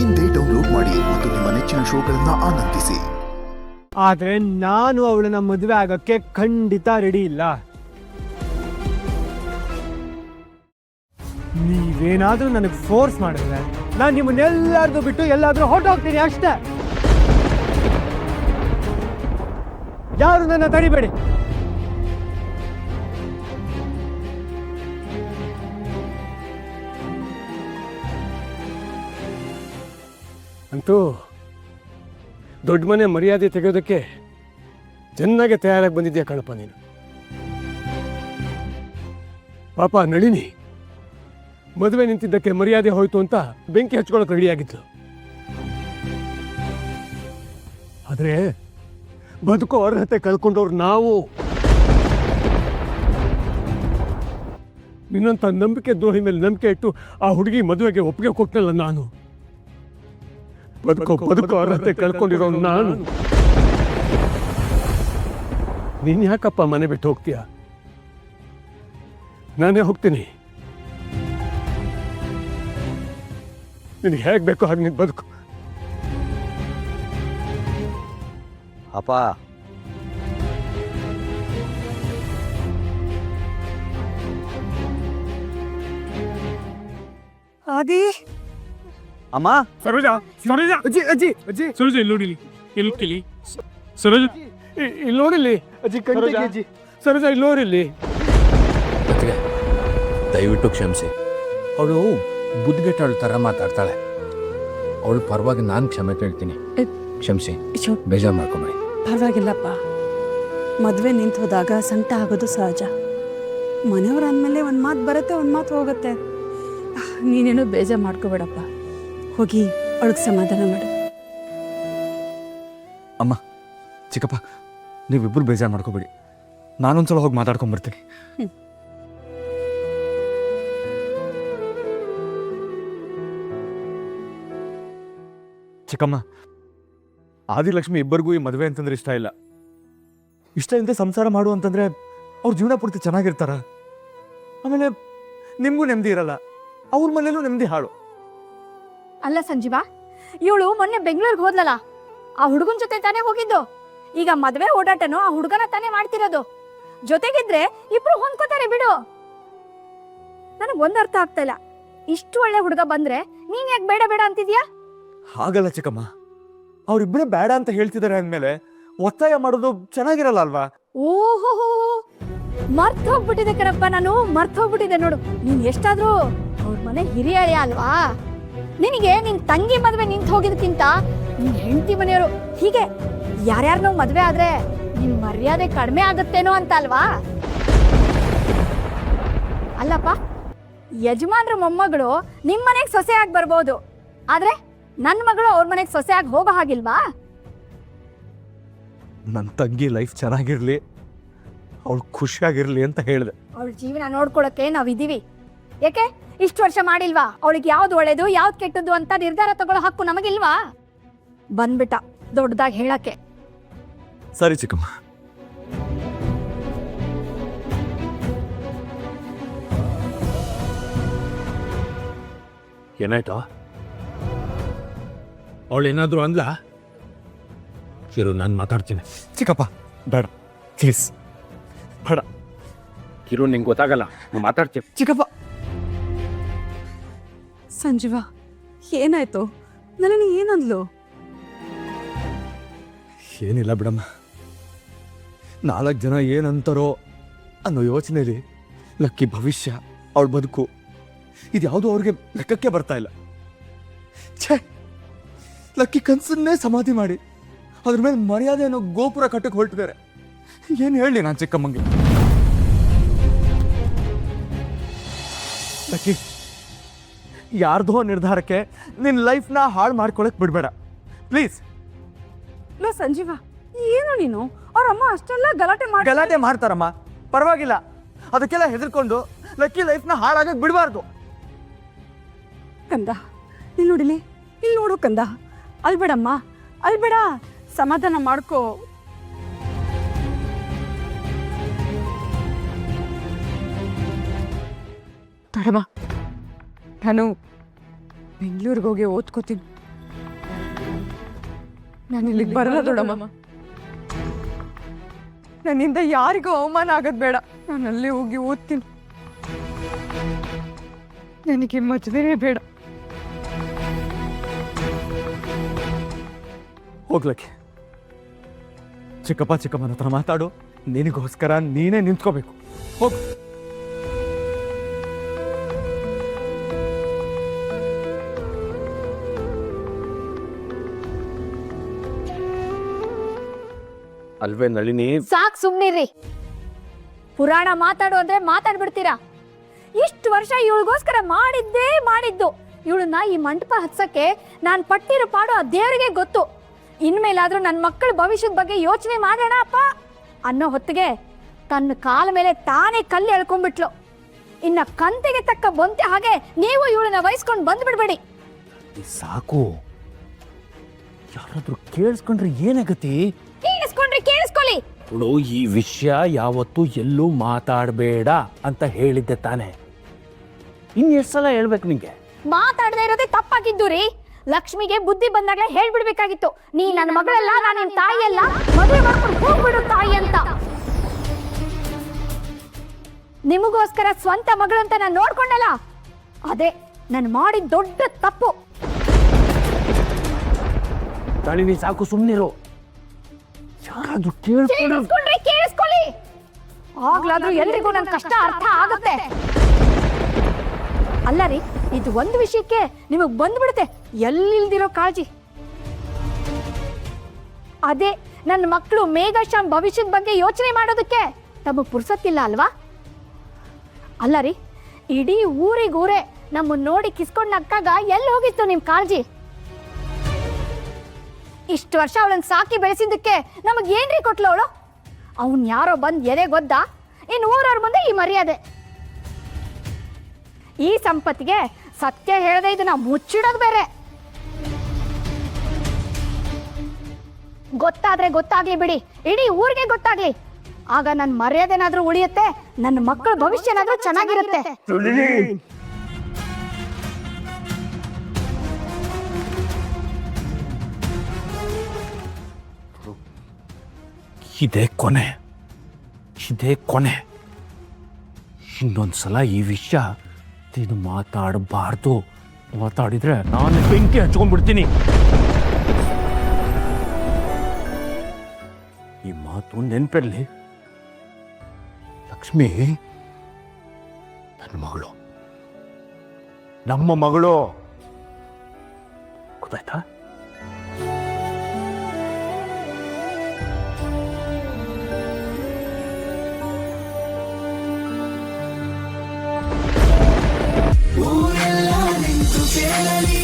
ಇಂದೇ ಡೌನ್ಲೋಡ್ ಮಾಡಿ ಮತ್ತು ನಿಮ್ಮ ನೆಚ್ಚಿನ ಶೋಗಳನ್ನ ಆನಂದಿಸಿ. ಆದ್ರೆ ನಾನು ಅವಳನ್ನ ಮದುವೆ ಆಗಕ್ಕೆ ಖಂಡಿತ ರೆಡಿ ಇಲ್ಲ. ನೀವೇನಾದ್ರೂ ನನಗೆ ಫೋರ್ಸ್ ಮಾಡಿದ್ರೆ ನಾನು ನಿಮ್ಮನ್ನೆಲ್ಲಾರ್ದು ಬಿಟ್ಟು ಎಲ್ಲಾದ್ರೂ ಹೊರಟೋಗ್ತೀನಿ ಅಷ್ಟೇ. ಯಾರು ನನ್ನ ತಡಿಬೇಡಿ. ಅಂತೂ ದೊಡ್ಡ ಮನೆ ಮರ್ಯಾದೆ ತೆಗೆಯೋದಕ್ಕೆ ಚೆನ್ನಾಗೆ ತಯಾರಾಗಿ ಬಂದಿದ್ಯಾ ಕಣಪ್ಪ ನೀನು. ಪಾಪ ನಳಿನಿ ಮದುವೆ ನಿಂತಿದ್ದಕ್ಕೆ ಮರ್ಯಾದೆ ಹೋಯ್ತು ಅಂತ ಬೆಂಕಿ ಹಚ್ಕೊಳ್ಳೋಕೆ ರೆಡಿಯಾಗಿತ್ತು. ಆದರೆ ಬದುಕೋ ಅರ್ಹತೆ ಕಳ್ಕೊಂಡವ್ರು ನಾವು. ನಿನ್ನಂಥ ನಂಬಿಕೆ ದ್ರೋಹಿ ಮೇಲೆ ನಂಬಿಕೆ ಇಟ್ಟು ಆ ಹುಡುಗಿ ಮದುವೆಗೆ ಒಪ್ಪಿಗೆ ಕೊಟ್ಟನಲ್ಲ ನಾನು. ಬದುಕೋ ಅರ್ಹತೆ ಕಳ್ಕೊಂಡಿರೋ ನಾನು. ನೀನ್ ಯಾಕಪ್ಪ ಮನೆ ಬಿಟ್ಟು ಹೋಗ್ತೀಯ? ನಾನೇ ಹೋಗ್ತೀನಿ. ನಿನಗೆ ಹೇಗೆ ಬೇಕೋ ಹಾಗೆ ನೀನು ಬದುಕು. ಅಪ್ಪ ಆದಿ ಅಮ್ಮ ಸರೋಜ ಸರೋಜ ಅಜ್ಜಿ ಅಜ್ಜಿ ಅಜ್ಜಿ ಸರೋಜ ಇಲ್ಲಿ ನೋಡಿಲಿ ಇಲ್ಲಿ ಸರೋಜ ಇಲ್ಲಿ ನೋಡಿಲ್ಲಿ ಅಜ್ಜಿ ಕಣ್ಣಿಗೆ ಅಜ್ಜಿ. ಸರೋಜ ಇಲ್ಲಿ ನೋಡಿಲ್ಲಿ. ದಯವಿಟ್ಟು ಕ್ಷಮಿಸಿ. ಅವಳು ಬುದ್ಧಿಗೆಟ್ಟವಳ ಥರ ಮಾತಾಡ್ತಾಳೆ. ಅವಳು ಪರವಾಗಿ ನಾನು ಕ್ಷಮೆ ಕೇಳ್ತೀನಿ. ಕ್ಷಮಿಸಿ, ಬೇಜಾರು ಮಾಡ್ಕೊಂಬೇಡಿ. ಪರವಾಗಿಲ್ಲಪ್ಪ. ಮದುವೆ ನಿಂತು ಹೋದಾಗ ಸಂಕಟ ಆಗೋದು ಸಹಜ. ಮನೆಯವ್ರು ಅಂದಮೇಲೆ ಒಂದು ಮಾತು ಬರುತ್ತೆ, ಒಂದು ಮಾತು ಹೋಗುತ್ತೆ. ನೀನೇನು ಬೇಜಾರು ಮಾಡ್ಕೋಬೇಡಪ್ಪ. ಹೋಗಿ ಅವಳಿಗೆ ಸಮಾಧಾನ ಮಾಡು. ಅಮ್ಮ, ಚಿಕ್ಕಪ್ಪ, ನೀವಿಬ್ಬರು ಬೇಜಾರು ಮಾಡ್ಕೋಬೇಡಿ. ನಾನೊಂದ್ಸಲ ಹೋಗಿ ಮಾತಾಡ್ಕೊಂಡ್ಬರ್ತೀನಿ. ಚಿಕ್ಕಮ್ಮ, ಆದಿಲಕ್ಷ್ಮಿ ಇಬ್ಬರಿಗೂ ಈ ಮದುವೆ ಅಂತಂದ್ರೆ ಇಷ್ಟ ಇಲ್ಲ. ಇಷ್ಟ ಇಲ್ಲದೆ ಸಂಸಾರ ಮಾಡು ಅಂತಂದ್ರೆ ಅವ್ರ ಜೀವನ ಪೂರ್ತಿ ಚೆನ್ನಾಗಿರ್ತಾರ. ಆಮೇಲೆ ನಿಮಗೂ ನೆಮ್ಮದಿ ಇರಲ್ಲ, ಅವ್ರ ಮನೇಲೂ ನೆಮ್ಮದಿ ಹಾಳು. ಅಲ್ಲ ಸಂಜೀವ, ಇವಳು ಮೊನ್ನೆ ಬೆಂಗಳೂರಿಗೆ ಹೋದ್ಲಲ್ಲ, ಆ ಹುಡುಗನ ಜೊತೆ ತಾನೇ ಹೋಗಿದ್ದು. ಈಗ ಮದ್ವೆ ಓಡಾಟನು ಆ ಹುಡುಗನ ತಾನೇ ಮಾಡ್ತಿರೋದು. ಜೊತೆಗಿದ್ರೆ ಇಬ್ರು ಹೊಂದ್ಕೋತಾರೆ ಬಿಡು. ನನಗೆ ಒಂದ್ ಅರ್ಥ ಆಗ್ತಾ ಇಲ್ಲ. ಇಷ್ಟು ಒಳ್ಳೆ ಹುಡುಗ ಬಂದ್ರೆ ನೀನ್ ಯಾಕೆ ಬೇಡ ಬೇಡ ಅಂತಿದ್ಯಾ? ಹಾಗಲ್ಲ ಚಿಕ್ಕಮ್ಮ, ಅವ್ರಿಬ್ಬರೇ ಬೇಡ ಅಂತ ಹೇಳ್ತಿದ್ದಾರೆ ಅಂದ್ಮೇಲೆ ಒತ್ತಾಯ ಮಾಡೋದು ಚೆನ್ನಾಗಿರಲ್ಲ ಅಲ್ವಾ? ಓಹೋ, ಮರ್ತ್ ಹೋಗ್ಬಿಟ್ಟಿದೆ ಕಣಪ್ಪ. ನಾನು ಮರ್ತ್ ಹೋಗ್ಬಿಟ್ಟಿದೆ ನೋಡು. ನೀನ್ ಎಷ್ಟಾದ್ರೂ ಅವ್ರ ಮನೆ ಹಿರಿಯಳೆ ಅಲ್ವಾ? ನಿನಗೆ ನಿನ್ ತಂಗಿ ಮದ್ವೆ ನಿಂತು ಹೋಗಿದ್ಕಿಂತ ನಿನ್ ಹೆಂಡತಿ ಮನೆಯವರು ಹೀಗೆ ಯಾರ್ಯಾರನೋ ಮದ್ವೆ ಆದ್ರೆ ನಿನ್ ಮರ್ಯಾದೆ ಕಡಿಮೆ ಆಗತ್ತೇನೋ ಅಂತ ಅಲ್ವಾ? ಅಲ್ಲಪ್ಪ, ಯಜಮಾನ್ರ ಮೊಮ್ಮಗಳು ನಿಮ್ ಮನೆಗೆ ಸೊಸೆಯಾಗಿ ಬರ್ಬೋದು, ಆದ್ರೆ ನನ್ ಮಗಳು ಅವ್ರ ಮನೆಗೆ ಸೊಸೆಯಾಗಿ ಹೋಗೋ ಹಾಗಿಲ್ವಾ? ನನ್ನ ತಂಗಿ ಲೈಫ್ ಚೆನ್ನಾಗಿರ್ಲಿ, ಅವಳು ಖುಷಿಯಾಗಿರ್ಲಿ ಅಂತ ಹೇಳಿದೆ. ಅವಳ ಜೀವನ ನೋಡ್ಕೊಳಕ್ಕೆ ನಾವಿದ್ದೀವಿ. ಯಾಕೆ ಇಷ್ಟು ವರ್ಷ ಮಾಡಿಲ್ವಾ? ಅವಳಿಗೆ ಯಾವ್ದು ಒಳ್ಳೇದು ಯಾವ್ದು ಕೆಟ್ಟದ್ದು ಅಂತ ನಿರ್ಧಾರ ತಗೊಳ್ಳೋ ಹಕ್ಕು ನಮಗಿಲ್ವಾ? ಬಂದ್ಬಿಟ್ಟ ದೊಡ್ಡದಾಗಿ ಹೇಳಕ್ಕೆ. ಸರಿ ಚಿಕ್ಕಮ್ಮ. ಏನಾಯ್ತು? ಅವಳೇನಾದ್ರು ಅಂದ್ಲ? ಕಿರು, ನಾನು ಮಾತಾಡ್ತೀನಿ. ಚಿಕ್ಕಪ್ಪ ಬೇಡ ಪ್ಲೀಸ್, ಬೇಡ. ಕಿರು, ನಿಂಗೆ ಗೊತ್ತಾಗಲ್ಲ, ನಾನು ಮಾತಾಡ್ತೀನಿ. ಚಿಕ್ಕಪ್ಪ. ಸಂಜೀವ, ಏನಾಯ್ತು? ನನಗೆ ಏನಂದ್ಲು? ಏನಿಲ್ಲ ಬಿಡಮ್ಮ, 4 ಜನ ಏನಂತಾರೋ ಅನ್ನೋ ಯೋಚನೆಯಲ್ಲಿ ಲಕ್ಕಿ ಭವಿಷ್ಯ, ಅವಳ ಬದುಕು ಇದ್ಯಾವುದೂ ಅವ್ರಿಗೆ ಲೆಕ್ಕಕ್ಕೆ ಬರ್ತಾ ಇಲ್ಲ. ಛೇ, ಲಕ್ಕಿ ಕನ್ಸನ್ನೇ ಸಮಾಧಿ ಮಾಡಿ ಅದ್ರ ಮೇಲೆ ಮರ್ಯಾದೆ ಅನ್ನೋ ಗೋಪುರ ಕಟ್ಟಕ್ಕೆ ಹೊರಟಿದ್ದಾರೆ. ಏನು ಹೇಳಿ ನಾನು ಚಿಕ್ಕಮ್ಮಂಗೆ? ಲಕ್ಕಿ, ಯಾರ್ದೋ ನಿರ್ಧಾರಕ್ಕೆ ನಿನ್ನ ಲೈಫ್ನ ಹಾಳು ಮಾಡ್ಕೊಳಕ್ ಬಿಡಬೇಡ ಪ್ಲೀಸ್. ಇಲ್ಲ ಸಂಜೀವ, ಏನು ನೀನು? ಅವ್ರ ಅಮ್ಮ ಅಷ್ಟೆಲ್ಲ ಗಲಾಟೆ ಮಾಡ್ತಾರಮ್ಮ, ಪರವಾಗಿಲ್ಲ. ಅದಕ್ಕೆಲ್ಲ ಹೆದರ್ಕೊಂಡು ಲಕ್ಕಿ ಲೈಫ್ನ ಹಾಳಾಗಕ್ಕೆ ಬಿಡಬಾರ್ದು. ಕಂದ, ಇಲ್ಲಿ ನೋಡಿಲಿ, ಇಲ್ಲಿ ನೋಡು ಕಂದ. ಅಲ್ಬೇಡಮ್ಮ, ಅಲ್ಬೇಡ, ಸಮಾಧಾನ ಮಾಡ್ಕೋ. ತಡಮ್ಮ, ನಾನು ಬೆಂಗಳೂರಿಗೆ ಹೋಗಿ ಓದ್ಕೋತೀನಿ. ನಾನು ಇಲ್ಲಿಗೆ ಬರಲ್ಲ ದೊಡ್ಡಮ್ಮ. ನನ್ನಿಂದ ಯಾರಿಗೂ ಅವಮಾನ ಆಗೋದು ಬೇಡ. ನಾನು ಅಲ್ಲೇ ಹೋಗಿ ಓದ್ತೀನಿ. ನನಗೆ ಮದುವೆನೇ ಬೇಡ. ಹೋಗ್ಲಕ್ಕೆ ಚಿಕ್ಕಪ್ಪ ಚಿಕ್ಕಮ್ಮನ ಹತ್ರ ಮಾತಾಡು. ನಿನಗೋಸ್ಕರ ನೀನೇ ನಿಂತ್ಕೋಬೇಕು. ಹೋಗು. ಅಲ್ವೇ ನಳಿನಿ? ಸಾಕ್ ಸುಮ್ನಿರ್ರಿ. ಪುರಾಣ ಮಾತಾಡು ಅಂದ್ರೆ ಮಾತಾಡ್ಬಿಡ್ತೀರಾ. ಇಷ್ಟು ವರ್ಷ ಇವಳಿಗೋಸ್ಕರ ಮಾಡಿದ್ದು. ಇವಳನ್ನ ಈ ಮಂಟಪ ಹತ್ಸಕ್ಕೆ ನಾನು ಪಟ್ಟಿರೋ ಪಾಡು ಆ ದೇವರಿಗೆ ಗೊತ್ತು. ಇನ್ಮೇಲಾದ್ರೂ ನನ್ನ ಮಕ್ಕಳ ಭವಿಷ್ಯದ ಬಗ್ಗೆ ಯೋಚನೆ ಮಾಡೋಣ ಅಪ್ಪ ಅನ್ನೋ ಹೊತ್ತಿಗೆ ತನ್ನ ಕಾಲ ಮೇಲೆ ತಾನೇ ಕಲ್ಲು ಎಳ್ಕೊಂಡ್ಬಿಟ್ಲು. ಇನ್ನ ಕಂತೆಗೆ ತಕ್ಕ ಬಂತೆ ಹಾಗೆ ನೀವು ಇವಳನ್ನ ವಹಿಸ್ಕೊಂಡು ಬಂದ್ಬಿಡ್ಬೇಡಿ. ಸಾಕು. ಯಾರಾದ್ರೂ ಕೇಳಿಸ್ಕೊಂಡ್ರೆ ಏನಾಗತ್ತೆ? ಕೇಳಿಸ್ಕೊಳ್ಳಿ. ಈ ವಿಷಯ ಯಾವತ್ತೂ ಎಲ್ಲೂ ಮಾತಾಡಬೇಡ ಅಂತ ಹೇಳಿದ್ದೆ ತಾನೆ. ಇನ್ನೆಷ್ಟು ಸಲ ಹೇಳ್ಬೇಕು ನಿಂಗೆ? ಮಾತಾಡದೇ ಇರೋದೇ ತಪ್ಪಾಗಿದ್ದು ರೀ. ಲಕ್ಷ್ಮಿಗೆ ಬುದ್ಧಿ ಬಂದಾಗಲೇ ಹೇಳ್ಬಿಡ್ಬೇಕಾಗಿತ್ತು, ನೀ ನನ್ನ ಮಗಳಲ್ಲ, ನಾನು ನಿನ್ ತಾಯಿ ಅಲ್ಲ, ಮದುವೆ ಮಾಡ್ಕೊಂಡು ಹೋಗ್ಬಿಡು ತಾಯಿ ಅಂತ. ನಿಮಗೋಸ್ಕರ ಸ್ವಂತ ಮಗಳು ಅಂತ ನಾನು ನೋಡ್ಕೊಂಡಲ್ಲ, ಅದೇ ನಾನು ಮಾಡಿದ ದೊಡ್ಡ ತಪ್ಪು. ನಳಿನಿ ಸಾಕು, ಸುಮ್ಮನಿರು. ಯಾರಾದ್ರೂ ಕೇಳಿಸ್ಕೊಳ್ಳಿ. ಆಗ್ಲಾದ್ರೂ ಎಲ್ರಿಗೂ ನನ್ನ ಕಷ್ಟ ಅರ್ಥ ಆಗುತ್ತೆ. ಅಲ್ಲ ರೀ, ಇದು ಒಂದು ವಿಷಯಕ್ಕೆ ನಿಮಗ್ ಬಂದ್ಬಿಡುತ್ತೆ ಎಲ್ಲಿಲ್ದಿರೋ ಕಾಳಜಿ. ಅದೇ ನನ್ನ ಮಕ್ಕಳು ಮೇಘಶ್ಯಾಮ್ ಭವಿಷ್ಯದ ಬಗ್ಗೆ ಯೋಚನೆ ಮಾಡೋದಕ್ಕೆ ತಮಗ್ ಪುರ್ಸತ್ತಿಲ್ಲ ಅಲ್ವಾ? ಅಲ್ಲ ರೀ, ಇಡೀ ಊರಿಗೂರೇ ನಮ್ಮನ್ನ ನೋಡಿ ಕಿಸ್ಕೊಂಡ್ ನಕ್ಕಾಗ ಎಲ್ಲಿ ಹೋಗಿತ್ತು ನಿಮ್ ಕಾಳಜಿ? ಇಷ್ಟು ವರ್ಷ ಅವಳನ್ನ ಸಾಕಿ ಬೆಳೆಸಿದ್ದಕ್ಕೆ ನಮಗ್ ಏನ್ರಿ ಕೊಟ್ಲು ಅವಳು? ಅವನ್ ಯಾರೋ ಬಂದ್ ಎದೆ ಗೊದ್ದ, ಇನ್ನು ಊರವ್ರ ಮುಂದೆ ಈ ಮರ್ಯಾದೆ. ಈ ಸಂಪತ್ತಿಗೆ ಸತ್ಯ ಹೇಳದೆ ಇದನ್ನ ಮುಚ್ಚಿಡೋದು ಬೇರೆ. ಗೊತ್ತಾದ್ರೆ ಗೊತ್ತಾಗ್ಲಿ ಬಿಡಿ, ಇಡೀ ಊರಿಗೆ ಗೊತ್ತಾಗ್ಲಿ. ಆಗ ನನ್ನ ಮರ್ಯಾದೆನಾದ್ರೂ ಉಳಿಯುತ್ತೆ, ನನ್ನ ಮಕ್ಕಳ ಭವಿಷ್ಯನಾದ್ರೂ ಚೆನ್ನಾಗಿರುತ್ತೆ. ಇದೇ ಕೊನೆ. ಇನ್ನೊಂದ್ಸಲ ಈ ವಿಷಯ ನೀನು ಮಾತಾಡಬಾರ್ದು. ಮಾತಾಡಿದ್ರೆ ನಾನು ಬೆಂಕಿ ಹಚ್ಕೊಂಡ್ಬಿಡ್ತೀನಿ. ಈ ಮಾತು ನೆನ್ಪಿರ್ಲಿ. ಲಕ್ಷ್ಮಿ ನನ್ನ ಮಗಳು, ನಮ್ಮ ಮಗಳು. ಗೊತ್ತಾಯ್ತಾ? ಊರೆಲ್ಲ ನಿಂತು ಕೇಳಲಿ